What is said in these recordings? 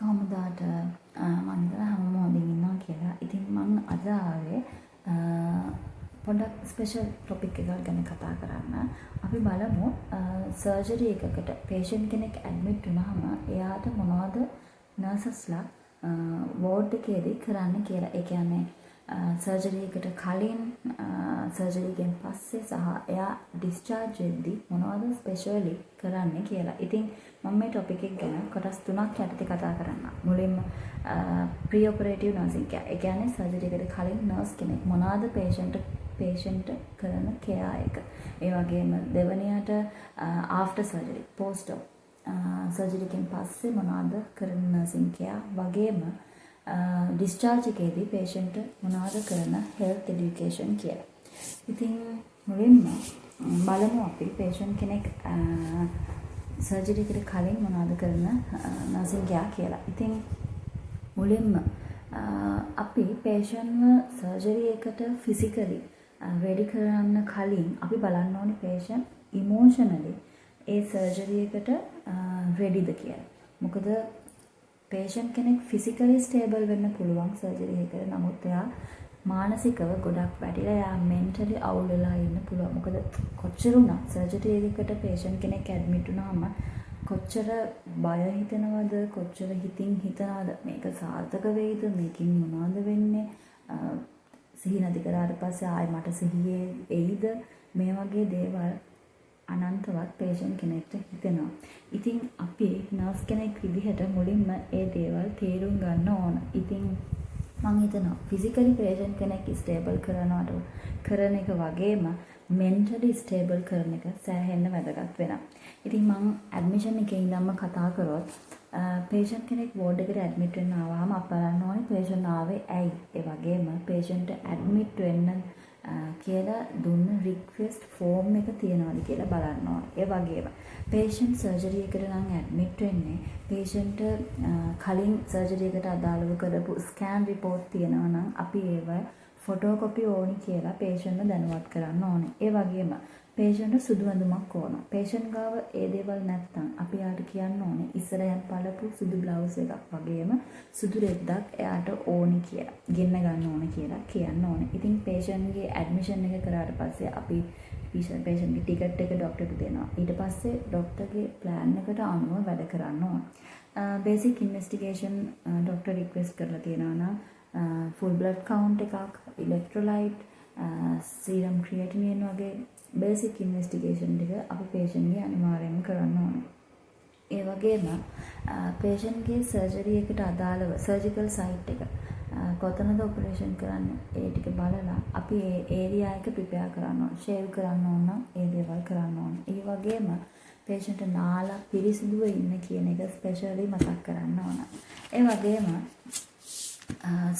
කොහොමදාට මම හිතලා හැමෝම හොඳින් ඉන්නවා කියලා. ඉතින් මම අද ආවේ පොඩ්ඩක් ස්පෙෂල් ටොපික් එකක් ගැන කතා කරන්න. අපි බලමු සර්ජරි එකකට patient කෙනෙක් ඇඩ්මිට් වුණාම එයාට මොනවද නර්සස්ලා වෝඩ් එකේදී කරන්න කියලා. ඒ කියන්නේ සර්ජරි එකට කලින් සර්ජරි එකෙන් පස්සේ සහ එයා ඩිස්චාර්ජ් වෙද්දී මොනවද ස්පෙෂලි කරන්න කියලා. ඉතින් මම මේ ටොපික් එක ගැන කොටස් තුනක් යටතේ කතා කරන්න. මුලින්ම ප්‍රී ඔපරේටිව් නර්සින් කෙයාර්. ඒ කියන්නේ සර්ජරි එකට කලින් නර්ස් කෙනෙක් මොනවද patient කරන කෙයාර් එක. ඒ වගේම දෙවැනියට ආෆ්ටර් සර්ජරි පෝස්ට් ඔප් සර්ජරි එකෙන් පස්සේ මොනවද කරන නර්සින් කෙයාර් වගේම ඩිස්චාර්ජ් එකේදී patient මොනවද කරන health education කියලා. ඉතින් මුලින්ම බලමු අපි patient කෙනෙක් සර්ජරි එකට කලින් මොනවද කරන නර්සින් කෙයාර් කියලා. ඉතින් මුලින්ම අපි patient සර්ජරි එකට physically ready කරන්න කලින් අපි බලන්න ඕනේ patient emotionally ඒ සර්ජරි එකට readyද කියලා. මොකද patient කෙනෙක් physically stable වෙන්න පුළුවන් සර්ජරි එකකට. නමුත් එයා මානසිකව ගොඩක් වැටිලා එයා mentally අවුල් වෙලා ඉන්න පුළුවන්. මොකද කොච්චර වුණත් සර්ජරි එකකට patient කෙනෙක් ඇඩ්මිට් වුණාම කොච්චර බය හිතෙනවද, කොච්චර හිතින් හිතනවද මේක සාර්ථක වෙයිද, මේකින් මොනවද වෙන්නේ, සිහි නැති කරාට පස්සේ ආයෙ මට සිහියේ එයිද, මේ වගේ දේවල් අනන්තවත් patient කෙනෙක්ට හිතෙනවා. ඉතින් අපි නර්ස් කෙනෙක් විදිහට මුලින්ම ඒ දේවල් තේරුම් ගන්න ඕන. ඉතින් මම හිතනවා physically patient කෙනෙක් stable කරන එක වගේම mentally stable කරන එක සෑහෙන්න වැදගත් වෙනවා. ඉතින් මම admission එකේ ඉඳන්ම කතා කරොත් patient කෙනෙක් ward එකට admit වෙන්න ආවම අපි බලන්න ඕනේ patient ආවේ ඇයි. ඒ වගේම patient admit වෙන්න කියලා දුන්න රික්වෙස්ට් ෆෝම් එක තියනවාද කියලා බලන්න ඕනේ. ඒ වගේම patient සර්ජරි එකට නම් ඇඩ්මිට් වෙන්නේ patient කලින් සර්ජරි එකට අදාළව කරපු ස්කෑන් රිපෝට් තියෙනවා නම් අපි ඒව ෆොටෝකොපි ඕනි කියලා patient දැනුවත් කරන්න ඕනේ. ඒ වගේම patient සුදු ඇඳුමක් ඕන. patient ගාව ඒ දේවල් නැත්නම් අපි යාට කියන්න ඕනේ ඉස්සරහින් පළපු සුදු බ්ලවුස් එකක් වගේම සුදු රෙද්දක් එයාට ඕනි කියලා. ගෙන්න ගන්න ඕනේ කියලා කියන්න ඕනේ. ඉතින් patient ගේ ඇඩ්මිෂන් එක කරාට පස්සේ අපි patient ගේ ටිකට් එක ડોක්ටර්ට දෙනවා. ඊට පස්සේ ડોක්ටර්ගේ ප්ලෑන් එකට අනුව වැඩ කරන්න ඕන. බේසික් ඉන්වෙස්ටිගේෂන් ડોක්ටර් රික්වෙස්ට් කරලා තියෙනවා නම් full blood count එකක්, electrolyte, serum creatinine වගේ බේසික් ඉන්වෙස්ටිගේෂන් ටික අපි patient ගේ අනිවාර්යයෙන්ම කරන්න ඕනේ. ඒ වගේම patient ගේ සර්ජරි එකට අදාළව සර්ජිකල් සයිට් එක කොතනද ඔපරේෂන් කරන්නේ ඒ ටික බලලා අපි ඒ ඒරියා එක ප්‍රිපෙයාර් කරන්න ඕන. ෂේව් කරන්න ඕන නම් ඒ දේවල් කරන්න ඕන. ඒ වගේම patient නාලා පිරිසිදුව ඉන්න කියන එක ස්පෙෂලි මතක් කරන්න ඕන. ඒ වගේම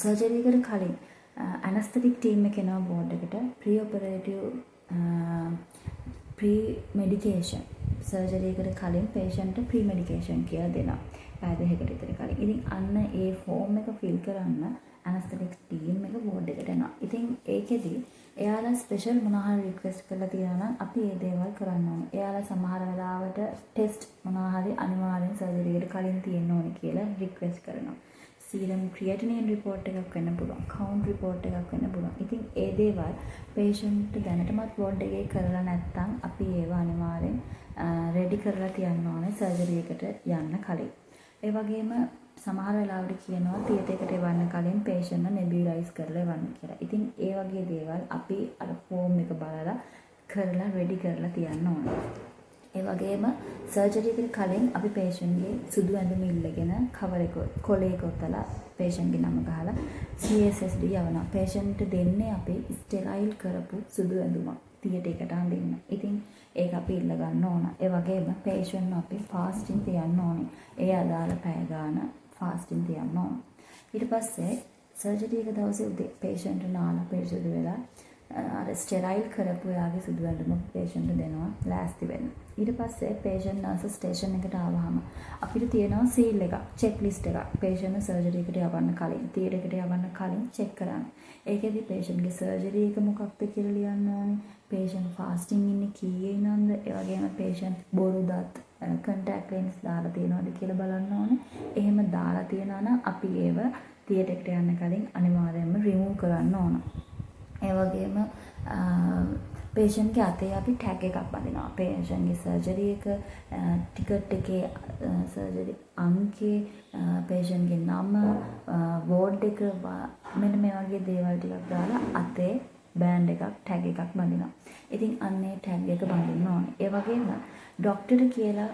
සර්ජරි එකට කලින් ඇනස්තටික් ටීම් එක එනවා බෝඩ් එකට ප්‍රී ඔපරේටිව් ප්‍රී මෙඩිකේෂන් සර්ජරි එකට කලින් patient ප්‍රී මෙඩිකේෂන් කියලා දෙනවා. පැය දෙකකට විතර කලින්. ඉතින් අන්න ඒ ෆෝම් එක ෆිල් කරන්න ඇනස්තටික් ටීම් එක බෝඩ් එකට එනවා. ඉතින් ඒකෙදි එයාලා ස්පෙෂල් මොනවා හරි රික්වෙස්ට් කරලා තියෙනවා නම් අපි ඒ දේවල් කරන්න ඕනේ. එයාලා සමහර වෙලාවට ටෙස්ට් මොනවා හරි අනිවාර්යෙන් සර්ජරි එකට කලින් තියෙන්න ඕනේ කියලා රික්වෙස්ට් කරනවා. serum creatinine report එකක් වෙන්න පුළුවන්. count report එකක් වෙන්න පුළුවන්. ඉතින් ඒ දේවල් patient දැනටමත් ward එකේ කරලා නැත්නම් අපි ඒව අනිවාර්යෙන් ready කරලා තියන්න ඕනේ සර්ජරි එකට යන්න කලින්. ඒ වගේම සමහර වෙලාවට කියනවා තියටර් එකට එවන්න කලින් patient nebulize කරලා එවන්න කියලා. ඉතින් ඒ වගේ දේවල් අපි අර form එක බලලා කරලා ready කරලා තියන්න ඕනේ. ඒ වගේම සර්ජරි එකට කලින් අපි patient ගේ සුදු ඇඳුම ඉල්ලගෙන cover එක කොලේ කොතලා patient ගේ නම ගහලා CSSD යවනවා. patient දෙන්නේ අපි sterile කරපු සුදු ඇඳුමක් තියටර් එකට අඳින්න. ඉතින් ඒක අපි ඉල්ල ගන්න ඕන. ඒ වගේම patient අපි fasting තියන්න ඕනේ. ඒ අදාළ පැය ගාන fasting තියන්න ඕන. ඊට පස්සේ සර්ජරි එක දවසේ උදේ patient නාලා පිරිසිදු වෙලා අර ස්ටෙරයිල් කරපු යාගේ සුදු ඇඳුම patient දෙනවා ලෑස්ති වෙන්න. ඊට පස්සේ patient nurse station එකට ආවහම අපිට තියෙනවා seal එකක්, checklist එකක්. patient සර්ජරි එකට යවන්න කලින්, තියටර් එකට යවන්න කලින් check කරන්න. ඒකෙදි patient ගේ සර්ජරි එක මොකක්ද කියලා ලියන්න ඕනේ. patient fasting ඉන්නේ කීයේ ඉන්නවද? ඒ වගේම patient බොරු දත් කන්ටැක්ට් ලෙන්ස් දාලා තියෙනවද කියලා බලන්න ඕනේ. එහෙම දාලා තියෙනවා නම් අපි ඒව තියටර් එකට යන්න කලින් අනිවාර්යයෙන්ම රිමූව් කරන්න ඕන. ඒ වගේම පේෂන්ට්ගේ අතේ අපි ටැග් එකක් බඳිනවා. පේෂන්ට්ගේ සර්ජරි එක, ටිකට් එකේ සර්ජරි අංකේ, පේෂන්ට්ගේ නම, වෝඩ් එක, මෙන්න මේ වගේ දේවල් ටිකක් දාලා අතේ බෑන්ඩ් එකක්, ටැග් එකක් බඳිනවා. ඉතින් අන්නේ ටැග් එක බඳින්න ඕනේ. ඒ වගේම ડોක්ටර් කියලා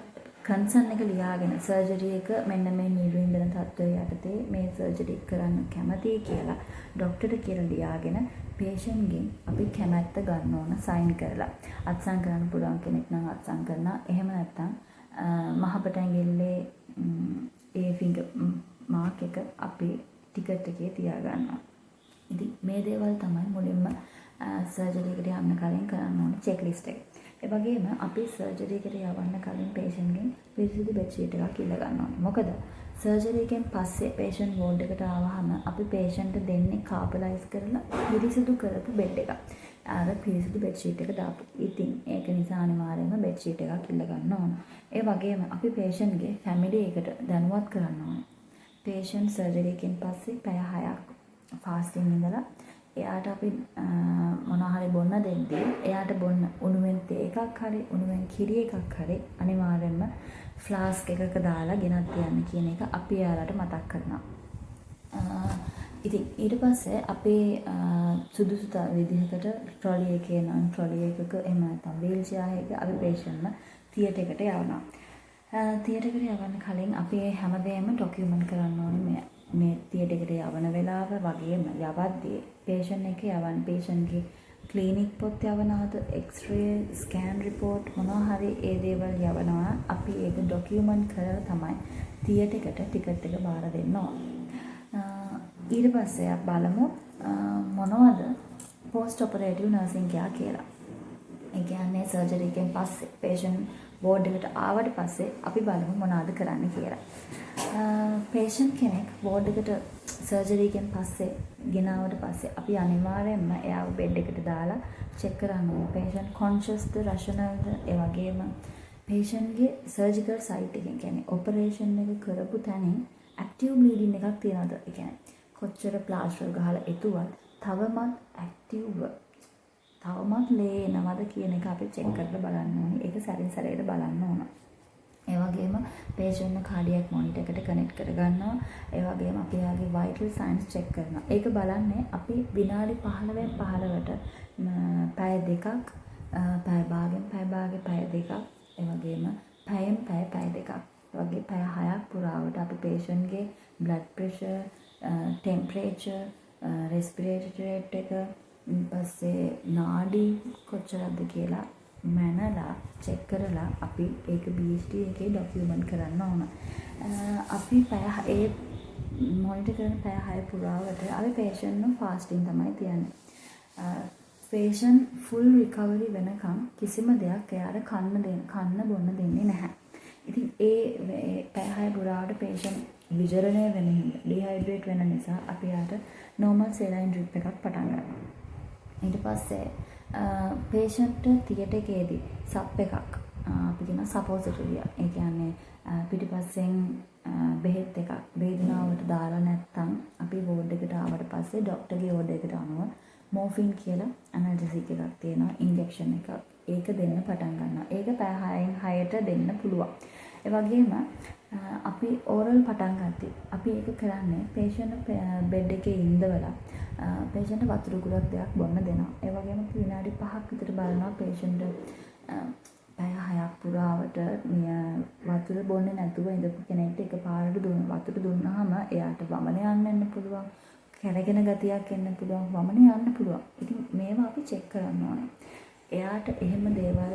කන්සර්න් එක ලියාගෙන සර්ජරි එක මෙන්න මේ නිර්වින්දන තත්ත්වය යටතේ මේ සර්ජරි කරන්න කැමතියි කියලා ડોක්ටර් කියලා ලියාගෙන පේෂන්ට්ගෙන් අපි කැමැත්ත ගන්න ඕන සයින් කරලා. අත්සන් කරන්න පුළුවන් කෙනෙක් නම් අත්සන් කරනවා. එහෙම නැත්නම් මහපට ඇඟිල්ලේ ඒ ෆින්ගර් මාක් එක අපි ටිකට් එකේ තියා ගන්නවා. ඉතින් මේ දේවල් තමයි මුලින්ම සර්ජරි එකට යන්න කලින් කරන්න ඕනේ චෙක් ලිස්ට් එක. ඒ වගේම අපි සර්ජරි එකට යවන්න කලින් පේෂන්ට්ගෙන් පිරිසිදු බෙඩ් ෂීට් එකක් ඉල්ල ගන්න ඕනේ. මොකද සර්ජරි එකෙන් පස්සේ පේෂන්ට් වෝඩ් එකට ආවහම අපි පේෂන්ට් දෙන්නේ කාපලයිස් කරලා පිරිසිදු කරපු බෙඩ් එකක්. අර පිරිසිදු බෙඩ් ෂීට් එක දාපු. ඉතින් ඒක නිසා අනිවාර්යයෙන්ම බෙඩ් ෂීට් එකක් ඉල්ල ගන්න ඕන. ඒ වගේම අපි පේෂන්ට්ගේ ෆැමිලි එකට දැනුවත් කරන්න ඕනේ. පේෂන්ට් සර්ජරි එකෙන් පස්සේ පැය 6ක් ෆාස්ටිං ඉඳලා එයාට අපි මොනවා හරි බොන්න දෙද්දී එයාට බොන්න උණුවෙන් තේ එකක් හරි උණුවෙන් කිරි එකක් හරි අනිවාර්යයෙන්ම ෆ්ලාස්ක් එකක දාලා ගෙනත් තියන්න කියන එක අපි එයාලට මතක් කරනවා. ඉතින් ඊට පස්සේ අපේ සුදුසු විදිහකට ට්‍රොලි එකේ නම් ට්‍රොලි එකක එහෙම නැත්නම් වීල් චෙයාර් එකක අපි පේෂන්ට්ම තියටර් එකට යවනවා. තියටර් එකට යවන්න කලින් අපි හැමදේම ඩොකියුමන්ට් කරන්න ඕනේ මේ තියටර් එකට යවන වෙලාව වගේම යවද්දී පේෂන්ට් එක යවන පේෂන්ට්ගේ ක්ලිනික් පොත් යවනවාද එක්ස්රේ ස්කෑන් රිපෝට් මොනවා හරි ඒ දේවල් යවනවා අපි ඒක ඩොකියුමන්ට් කරලා තමයි තියටර් එකට ටිකට් එක බාර දෙන්න ඕන. ඊට පස්සේ අපි බලමු මොනවද පෝස්ට් ඔපරේටිව් නර්සින් කෙයා කියලා. ඒ කියන්නේ සර්ජරි එකෙන් පස්සේ පේෂන්ට් වෝඩ් එකට ආවට පස්සේ අපි බලමු මොනවද කරන්න කියලා. පේෂන්ට් කෙනෙක් වෝඩ් එකට සර්ජරි එකෙන් පස්සේ ගෙනාවට පස්සේ අපි අනිවාර්යයෙන්ම එයාව බෙඩ් එකට දාලා චෙක් කරන්න ඕනේ. පේෂන්ට් කොන්ෂස්ද, රෂනල්ද, ඒ වගේම පේෂන්ට්ගේ සර්ජිකල් සයිට් එකෙන් කියන්නේ ඔපරේෂන් එක කරපු තැනින් ඇක්ටිව් බ්ලීඩින් එකක් තියනවද? ඒ කියන්නේ කොච්චර ප්ලාස්ටර් ගහලා එතුවත් තවමත් ඇක්ටිව්ව තවමත් ලේ එනවද කියන එක අපි චෙක් කරලා බලන්න ඕනේ. ඒක සැරින් සැරේට බලන්න ඕන. ඒ වගේම පේෂන්ට් කාඩියක් මොනිටර් එකට කනෙක්ට් කරගන්නවා. ඒ වගේම අපි යාගේ වයිටල් සයින්ස් චෙක් කරනවා. ඒක බලන්නේ අපි විනාඩි 15න් 15ට පැය දෙකක්, පැය භාගෙන් පැය දෙකක්, ඒ වගේම පැයෙන් පැය දෙකක් වගේ පැය 6ක් පුරාවට අපි පේෂන්ට්ගේ බ්ලඩ් ප්‍රෙෂර්, ටෙම්පරේචර්, රෙස්පිරේටරි රේට් එක, පස්සේ නාඩි කොච්චරද කියලා මැනලා චෙක් කරලා අපි ඒක BHD එකේ ඩොකියුමන්ට් කරන්න ඕන. අපි ඒ මොනිටර් කරන පැය 6 පුරාවට අපි පේෂන්ට්ව ෆාස්ටිං තමයි තියන්නේ. පේෂන්ට් ෆුල් රිකවරි වෙනකම් කිසිම දෙයක් එයාට කන්න බොන්න දෙන්නේ නැහැ. ඉතින් ඒ පැය 6 පුරාවට පේෂන්ට් විජරණය වෙන හින්දා ඩිහයිඩ්‍රේට් වෙන නිසා අපි යාට නෝමල් සෙලයින් ඩ්‍රිප් එකක් පටන් ගන්නවා. ඊට පස්සේ පේෂන්ට් තියටර් එකේදී සප් එකක් අපි කියන සපෝසිටරිය. ඒ කියන්නේ පිටිපස්සෙන් බෙහෙත් එකක් වේදනාවට දාලා නැත්නම් අපි වෝඩ් එකට ආවට පස්සේ ડોක්ටර්ගේ ඕඩර් එකට අනුව මෝෆින් කියලා ඇනල්ජෙසික් එකක් තියෙනවා, ඉන්ජෙක්ෂන් එකක්. ඒක දෙන්න පටන් ගන්නවා. ඒක පැය 6න් 6ට දෙන්න පුළුවන්. ඒ වගේම අපි ඕරල් පටන් ගත්තී අපි ඒක කරන්නේ පේෂන්ට් බෙඩ් එකේ ඉඳවලා පේෂන්ට් වතුර ගුලක් දෙයක් බොන්න දෙනවා. ඒ වගේම විනාඩි 5ක් විතර බලනවා පේෂන්ට් පැය 6ක් පුරාවට වතුර බොන්නේ නැතුව ඉඳපු කෙනෙක්ට එකපාරට වතුර දුන්නාම එයාට වමන යන්න පුළුවන්, කැරගෙන ගතියක් එන්න පුළුවන්, වමන යන්න පුළුවන්. ඉතින් මේවා අපි චෙක් කරන්න ඕනේ. එයාට එහෙම දේවල්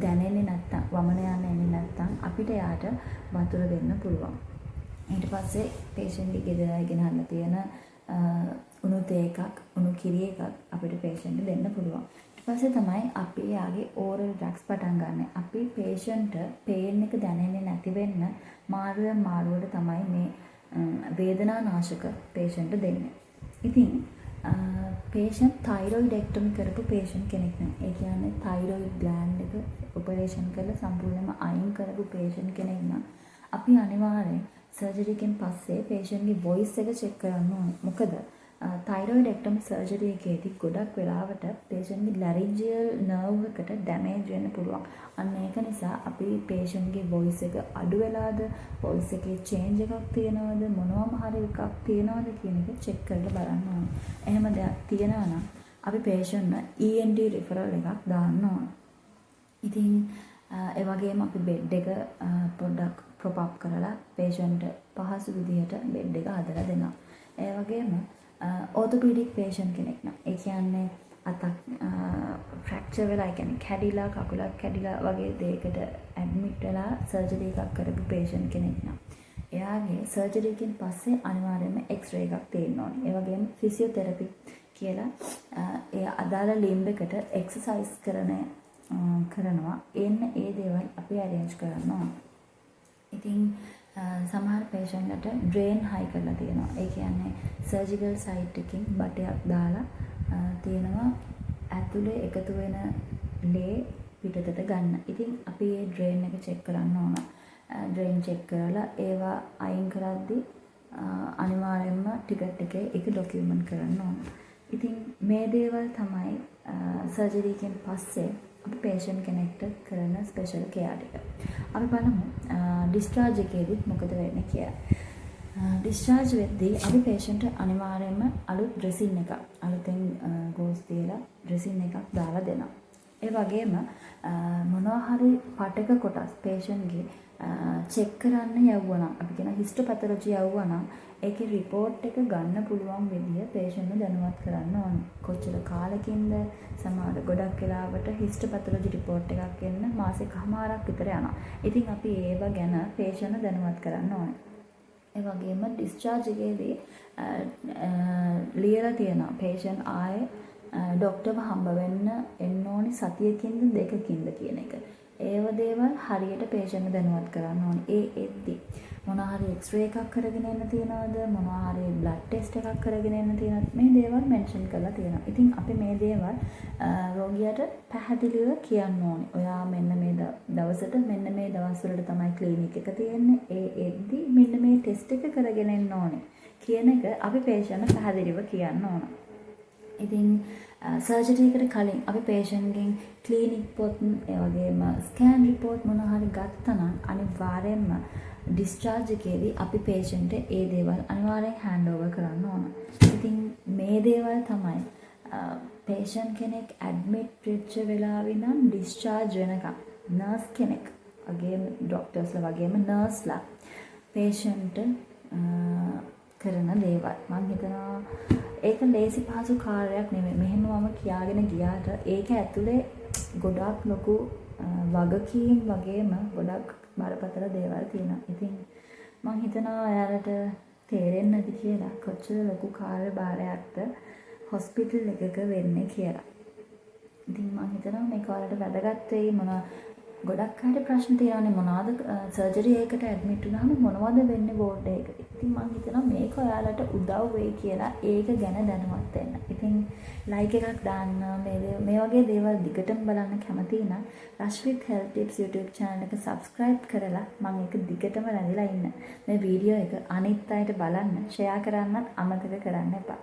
දැනෙන්නේ නැත්තම්, වමන යන්න එන්නේ නැත්තම් අපිට එයාට වතුර දෙන්න පුළුවන්. ඊට පස්සේ පේෂන්ට්ගේ ගෙදර ගෙනල්ලා තියෙන උණු තේ එකක්, උණු කිරි එකක් අපිට පේෂන්ට් දෙන්න පුළුවන්. ඊට පස්සේ තමයි අපි යාගේ ඕරල් ඩ්‍රග්ස් පටන් ගන්න. අපි පේෂන්ට් පේන් එක දැනෙන්නේ නැති වෙන්න මාරුවට තමයි මේ වේදනානාශක පේෂන්ට් දෙන්නේ. ඉතින් patient thyroidectomy කරපු patient කෙනෙක් නම් ඒ කියන්නේ thyroid gland එක operation කරලා සම්පූර්ණයෙන්ම අයින් කරපු patient කෙනෙක් නම් අපි අනිවාර්යෙන් surgery එකෙන් පස්සේ patient ගේ voice එක check කරන්න ඕනේ. මොකද thyroidectomy surgery එකේදී ගොඩක් වෙලාවට patient ගේ laryngeal nerve එකට damage වෙන්න පුළුවන්. අන්න ඒක නිසා අපි patient ගේ voice එක අඩු වෙලාද, voice එකේ change එකක් තියෙනවද, මොනවාම හරි එකක් තියෙනවද කියන එක check කරලා බලන්න ඕනේ. එහෙම දෙයක් තියෙනවා නම් අපි patient ENT referral එකක් දාන්න ඕනේ. ඉතින් ඒ වගේම අපි bed එක පොඩ්ඩක් prop up කරලා patient පහසු විදිහට bed එක හදලා දෙනවා. ඒ වගේම orthopedic patient කෙනෙක් නම් ඒ කියන්නේ අතක් fracture වෙලා ඒ කියන්නේ කැඩිලා කකුලක් කැඩිලා වගේ දෙයකට admit වෙලා surgery එකක් කරපු patient කෙනෙක් නම් එයාගේ surgery එකෙන් පස්සේ අනිවාර්යයෙන්ම x-ray එකක් තියෙන්න ඕනේ. ඒ වගේම physiotherapy කියලා ඒ අදාළ limb එකට exercise කරනවා. ඒ දේවල් අපි arrange කරන්න ඕනේ. ඉතින් සමහර patient drain high කරලා තියෙනවා. ඒ කියන්නේ surgical site එකකින් බටයක් දාලා තියෙනවා ඇතුලේ එකතු වෙන ලේ පිටතට ගන්න. ඉතින් අපි මේ drain එක check කරන්න ඕන. drain check කරලා ඒවා අයින් කරද්දී අනිවාර්යයෙන්ම ticket එකේ ඒක document කරන්න ඕන. ඉතින් මේ දේවල් තමයි surgery එකෙන් පස්සේ අපි patient කෙනෙක්ට කරන special care එක. අපි බලමු discharge එකේදී මොකද වෙන්නේ කියලා. discharge වෙද්දී අපි patient අනිවාර්යයෙන්ම අලුත් dressing එකක් අලුතෙන් gauze තියලා dressing එකක් දාලා දෙනවා. ඒ වගේම මොනවා හරි පටක කොටස් patient ගේ check කරන්න යවුවා නම් අපි කියන histopathology යවුවා නම් ඒකේ report එක ගන්න පුළුවන් විදිය patient දැනුවත් කරන්න ඕනේ. කොච්චර කාලෙකින්ද සමහර ගොඩක් වෙලාවට histopathology report එකක් එන්න මාසෙකමාරක් විතර යනවා. ඉතින් අපි ඒව ගැන patient දැනුවත් කරන්න ඕනේ. ඒ වගේම discharge එකේදී ලියලා තියෙනවා patient ආයේ ડોක්ටර්ව හම්බ වෙන්න එන්න ඕනි සතියකින්ද දෙකකින්ද කියන එක. ඒව දේවල් හරියට patient දැනුවත් කරන්න ඕනේ. ඒ එද්දි මොනවා හරි x-ray එකක් කරගෙන එන්න තියනවද, මොනවා හරි blood test එකක් කරගෙන එන්න තියනවද, මේ දේවල් mention කරලා තියෙනවා. ඉතින් අපි මේ දේවල් රෝගියාට පැහැදිලිව කියන්න ඕනේ. ඔයා මෙන්න මේ දවසට මෙන්න මේ දවස්වලට තමයි ක්ලිනික් එක තියෙන්නේ. ඒ එද්දි මෙන්න මේ ටෙස්ට් එක කරගෙන එන්න ඕනේ කියන එක අපි patient පැහැදිලිව කියන්න ඕන. ඉතින් සර්ජරි එකට කලින් අපි patient ගෙන් ක්ලිනික් පොත් ඒ වගේම ස්කෑන් රිපෝට් මොනවා හරි ගත්තා නම් අනිවාර්යයෙන්ම discharge එකේදී අපි patient ඒ දේවල් අනිවාර්යෙන් hand over කරන්න ඕන. ඉතින් මේ දේවල් තමයි patient කෙනෙක් admit වෙච්ච වෙලාවේ නම් discharge වෙනකම් nurse කෙනෙක් වගේම doctorsලා වගේම nurseලා patient කරන දේවල්. මම හිතනවා ඒක ලේසි පහසු කාර්යයක් නෙමෙයි. මෙහෙම මම කියාගෙන ගියාට ඒක ඇතුලේ ගොඩක් ලොකු වගකීම් වගේම ගොඩක් බරපතල දේවල් තියෙනවා. ඉතින් මම හිතනවා ඔයාලට තේරෙන්නේ නැති කියලා කොච්චර ලොකු කාර්යභාරයක්ද හොස්පිටල් එකක වෙන්නේ කියලා. ඉතින් මම හිතනවා මේක ඔයාලට වැදගත් වෙයි. ගොඩක් අයට ප්‍රශ්න තියෙනවානේ මොනවාද සර්ජරි එකකට ඇඩ්මිට් වුණාම මොනවද වෙන්නේ වෝඩ් එකකට. ඉතින් මම හිතනවා මේක ඔයාලට උදව් වෙයි කියලා ඒක ගැන දැනුවත් වෙන්න. ඉතින් ලයික් එකක් දාන්න මේ වගේ දේවල් දිගටම බලන්න කැමති නම් රශ්විත් හෙල්ත් ටිප්ස් YouTube channel එක subscribe කරලා මම ඒක දිගටම රැඳිලා ඉන්න. මේ වීඩියෝ එක අනිත් අයට බලන්න ෂෙයා කරන්නත් අමතක කරන්න එපා.